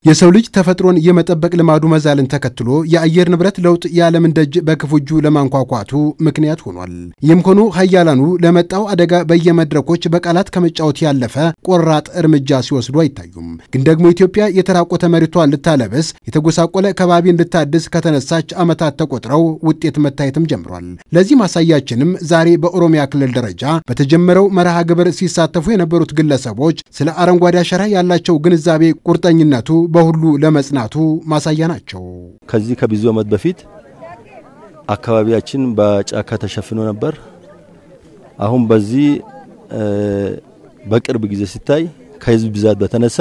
የሰው ልጅ ተፈጥሮን የመጠበቅ ልማዱ መዛልን ተከትሎ የአየር ንብረት ለውጥ የዓለምን ደጅ በክፉጁ ለማንኳኳቱ ምክንያት ሆኗል። ይህም ሆኖ ኃያላኑ ለመጣው አደጋ በየመድረኮች በቃላት ከመጫወት ያለፈ ቆራጥ እርምጃ ሲወስዱ አይታዩም። ግን ደግሞ ኢትዮጵያ የተራቆተ መሬቷን ልታለብስ የተጎሳቆለ ከባቢን ልታድስ ከተነሳች ዓመታት ተቆጥረው ውጤት መታየትም ጀምሯል። ለዚህ ማሳያችንም ዛሬ በኦሮሚያ ክልል ደረጃ በተጀመረው መርሃ ግብር ሲሳተፉ የነበሩት ግለሰቦች ስለ አረንጓዴ አሻራ ያላቸው ግንዛቤ ቁርጠኝነቱ በሁሉ ለመጽናቱ ማሳያ ናቸው። ከዚህ ከብዙ ዓመት በፊት አካባቢያችን በጫካ ተሸፍኖ ነበር። አሁን በዚህ በቅርብ ጊዜ ሲታይ ከህዝብ ብዛት በተነሳ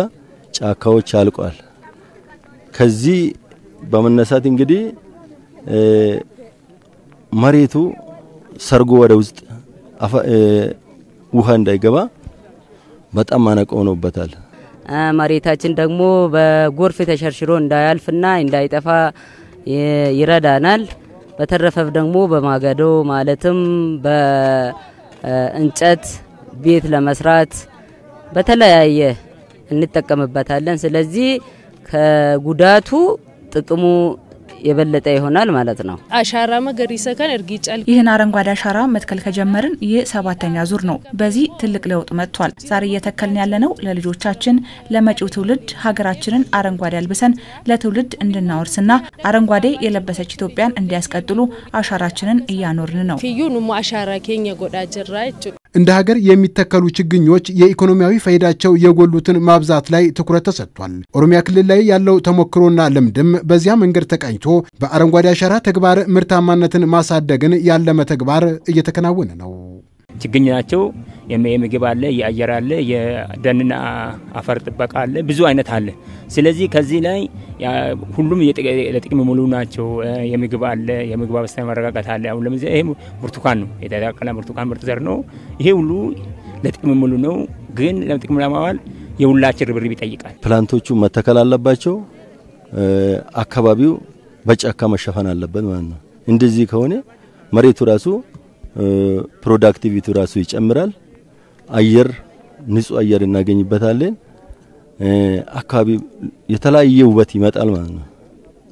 ጫካዎች አልቋል። ከዚህ በመነሳት እንግዲህ መሬቱ ሰርጎ ወደ ውስጥ ውሃ እንዳይገባ በጣም ማነቆ ሆኖበታል። መሬታችን ደግሞ በጎርፍ ተሸርሽሮ እንዳያልፍና እንዳይጠፋ ይረዳናል። በተረፈው ደግሞ በማገዶ ማለትም በእንጨት ቤት ለመስራት በተለያየ እንጠቀምበታለን። ስለዚህ ከጉዳቱ ጥቅሙ የበለጠ ይሆናል ማለት ነው። አሻራ መገሪሰ ካን እርግጫል ይህን አረንጓዴ አሻራ መትከል ከጀመርን የ7ኛ ዙር ነው። በዚህ ትልቅ ለውጥ መጥቷል። ዛሬ እየተከልን ያለነው ለልጆቻችን ለመጪው ትውልድ ሀገራችንን አረንጓዴ አልብሰን ለትውልድ እንድናወርስና አረንጓዴ የለበሰች ኢትዮጵያን እንዲያስቀጥሉ አሻራችንን እያኖርን ነው። ፊዩኑም አሻራ ከኛ ጎዳ ጀራይቹ እንደ ሀገር የሚተከሉ ችግኞች የኢኮኖሚያዊ ፋይዳቸው የጎሉትን ማብዛት ላይ ትኩረት ተሰጥቷል። ኦሮሚያ ክልል ላይ ያለው ተሞክሮና ልምድም በዚያ መንገድ ተቃኝቶ በአረንጓዴ አሻራ ተግባር ምርታማነትን ማሳደግን ያለመ ተግባር እየተከናወነ ነው። ችግኝ ናቸው። የምግብ አለ፣ የአየር አለ፣ የደንና አፈር ጥበቃ አለ፣ ብዙ አይነት አለ። ስለዚህ ከዚህ ላይ ሁሉም ለጥቅም ሙሉ ናቸው። የምግብ አለ፣ የምግብ ዋስትና ማረጋጋት አለ። አሁን ለምሳሌ ይሄ ብርቱካን ነው፣ የተዳቀለ ብርቱካን ምርጥ ዘር ነው። ይሄ ሁሉ ለጥቅም ሙሉ ነው። ግን ለጥቅም ለማዋል የሁላችን ርብርብ ይጠይቃል። ፕላንቶቹ መተከል አለባቸው። አካባቢው በጫካ መሸፈን አለበት ማለት ነው። እንደዚህ ከሆነ መሬቱ ራሱ ፕሮዳክቲቪቲ ራሱ ይጨምራል። አየር ንጹህ አየር እናገኝበታለን። አካባቢ የተለያየ ውበት ይመጣል ማለት ነው።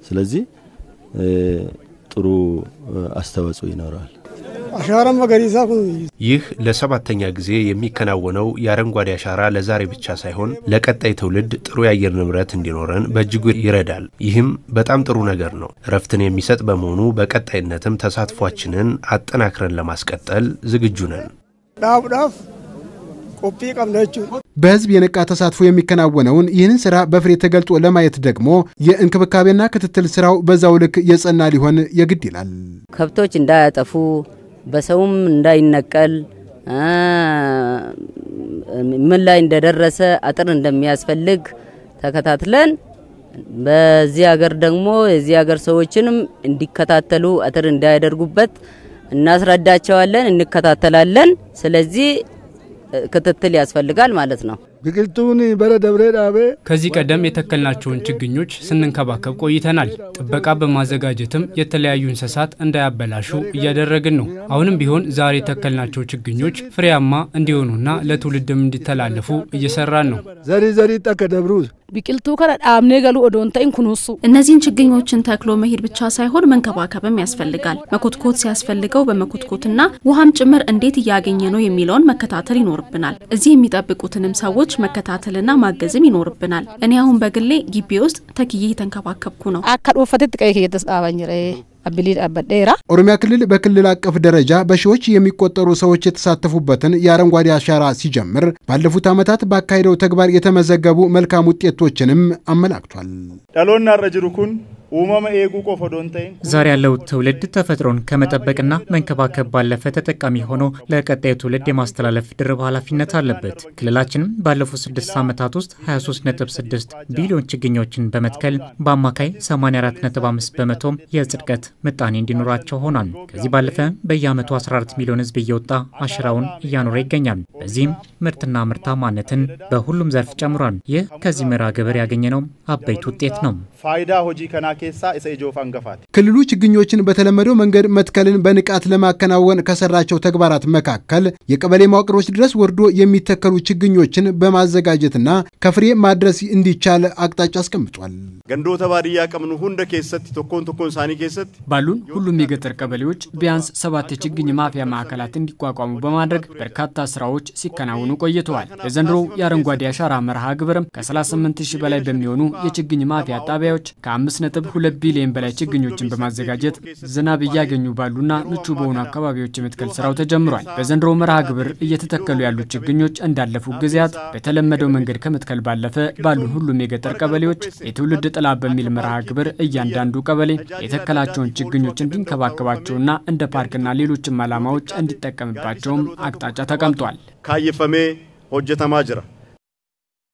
ስለዚህ ጥሩ አስተዋጽኦ ይኖራል። አሻራ መገሪሳ ይህ ለ7ኛ ጊዜ የሚከናወነው የአረንጓዴ አሻራ ለዛሬ ብቻ ሳይሆን ለቀጣይ ትውልድ ጥሩ የአየር ንብረት እንዲኖረን በእጅጉ ይረዳል። ይህም በጣም ጥሩ ነገር ነው። ረፍትን የሚሰጥ በመሆኑ በቀጣይነትም ተሳትፏችንን አጠናክረን ለማስቀጠል ዝግጁ ነን። ዳፍ ኮፒ ቀምነቹ በህዝብ የነቃ ተሳትፎ የሚከናወነውን ይህንን ስራ በፍሬ ተገልጦ ለማየት ደግሞ የእንክብካቤና ክትትል ስራው በዛው ልክ የጸና ሊሆን የግድ ይላል። ከብቶች እንዳያጠፉ በሰውም እንዳይነቀል ምን ላይ እንደደረሰ አጥር እንደሚያስፈልግ ተከታትለን በዚህ ሀገር ደግሞ የዚህ ሀገር ሰዎችንም እንዲከታተሉ አጥር እንዳያደርጉበት እናስረዳቸዋለን፣ እንከታተላለን። ስለዚህ ክትትል ያስፈልጋል ማለት ነው። ቢቅልቱን በረደብረ ዳቤ ከዚህ ቀደም የተከልናቸውን ችግኞች ስንንከባከብ ቆይተናል። ጥበቃ በማዘጋጀትም የተለያዩ እንስሳት እንዳያበላሹ እያደረግን ነው። አሁንም ቢሆን ዛሬ የተከልናቸው ችግኞች ፍሬያማ እንዲሆኑና ለትውልድም እንዲተላለፉ እየሰራን ነው። ዘሪ ተከደብሩ ቢቅልቱ ከራ ዳምኔ ገሉ ኦዶንታይን ኩኑሱ እነዚህን ችግኞችን ተክሎ መሄድ ብቻ ሳይሆን መንከባከብም ያስፈልጋል። መኮትኮት ሲያስፈልገው በመኮትኮትና ውሃም ጭምር እንዴት እያገኘ ነው የሚለውን መከታተል ይኖርብናል። እዚህ የሚጠብቁትንም ሰዎች መከታተልና ማገዝም ይኖርብናል። እኔ አሁን በግሌ ግቢ ውስጥ ተክዬ ተንከባከብኩ ነው። አካዶፈት ቀይ የተጻባኝረ አብሊድ አበደራ ኦሮሚያ ክልል በክልል አቀፍ ደረጃ በሺዎች የሚቆጠሩ ሰዎች የተሳተፉበትን የአረንጓዴ አሻራ ሲጀምር ባለፉት ዓመታት ባካሄደው ተግባር የተመዘገቡ መልካም ውጤቶችንም አመላክቷል። ዳሎና ረጅሩኩን ኡማማ ኤጉ ቆፈዶንታይ ዛሬ ያለው ትውልድ ተፈጥሮን ከመጠበቅና መንከባከብ ባለፈ ተጠቃሚ ሆኖ ለቀጣዩ ትውልድ የማስተላለፍ ድርብ ኃላፊነት አለበት። ክልላችን ባለፉት 6 ዓመታት ውስጥ 23.6 ቢሊዮን ችግኞችን በመትከል በአማካይ 84.5% የጽድቀት ምጣኔ እንዲኖራቸው ሆኗል። ከዚህ ባለፈ በየዓመቱ 14 ሚሊዮን ህዝብ እየወጣ አሻራውን እያኖረ ይገኛል። በዚህም ምርትና ምርታማነትን በሁሉም ዘርፍ ጨምሯል። ይህ ከዚህ መርሃ ግብር ያገኘነው አበይት ውጤት ነው። ፋይዳ ሆጂ ከና ኬሳ ኢሰ ኢጆፍ አንገፋት ክልሉ ችግኞችን በተለመደው መንገድ መትከልን በንቃት ለማከናወን ከሰራቸው ተግባራት መካከል የቀበሌ መዋቅሮች ድረስ ወርዶ የሚተከሉ ችግኞችን በማዘጋጀትና ከፍሬ ማድረስ እንዲቻል አቅጣጫ አስቀምጧል። ገንዶተ ባዲያ ቀምኑ ሁንደ ኬሰት ቶኮን ሳኒ ኬሰት ባሉን ሁሉም የገጠር ቀበሌዎች ቢያንስ 7 የችግኝ ማፍያ ማዕከላት እንዲቋቋሙ በማድረግ በርካታ ስራዎች ሲከናወኑ ቆይተዋል። የዘንድሮው የአረንጓዴ አሻራ መርሃ ግብርም ከ38000 በላይ በሚሆኑ የችግኝ ማፍያ ጣቢያዎች ከ5.2 ቢሊዮን በላይ ችግኞችን በማዘጋጀት ዝናብ እያገኙ ባሉና ምቹ በሆኑ አካባቢዎች የመትከል ስራው ተጀምሯል። በዘንድሮው መርሃ ግብር እየተተከሉ ያሉ ችግኞች እንዳለፉ ጊዜያት በተለመደው መንገድ ከመትከል ባለፈ ባሉን ሁሉም የገጠር ቀበሌዎች የትውልድ ጥላ በሚል መርሃ ግብር እያንዳንዱ ቀበሌ የተከላቸውን ችግኞች እንዲንከባከባቸውና እንደ ፓርክና ሌሎችም ዓላማዎች እንዲጠቀምባቸውም አቅጣጫ ተቀምጧል። ካየፈሜ ሆጀተማ ጅራ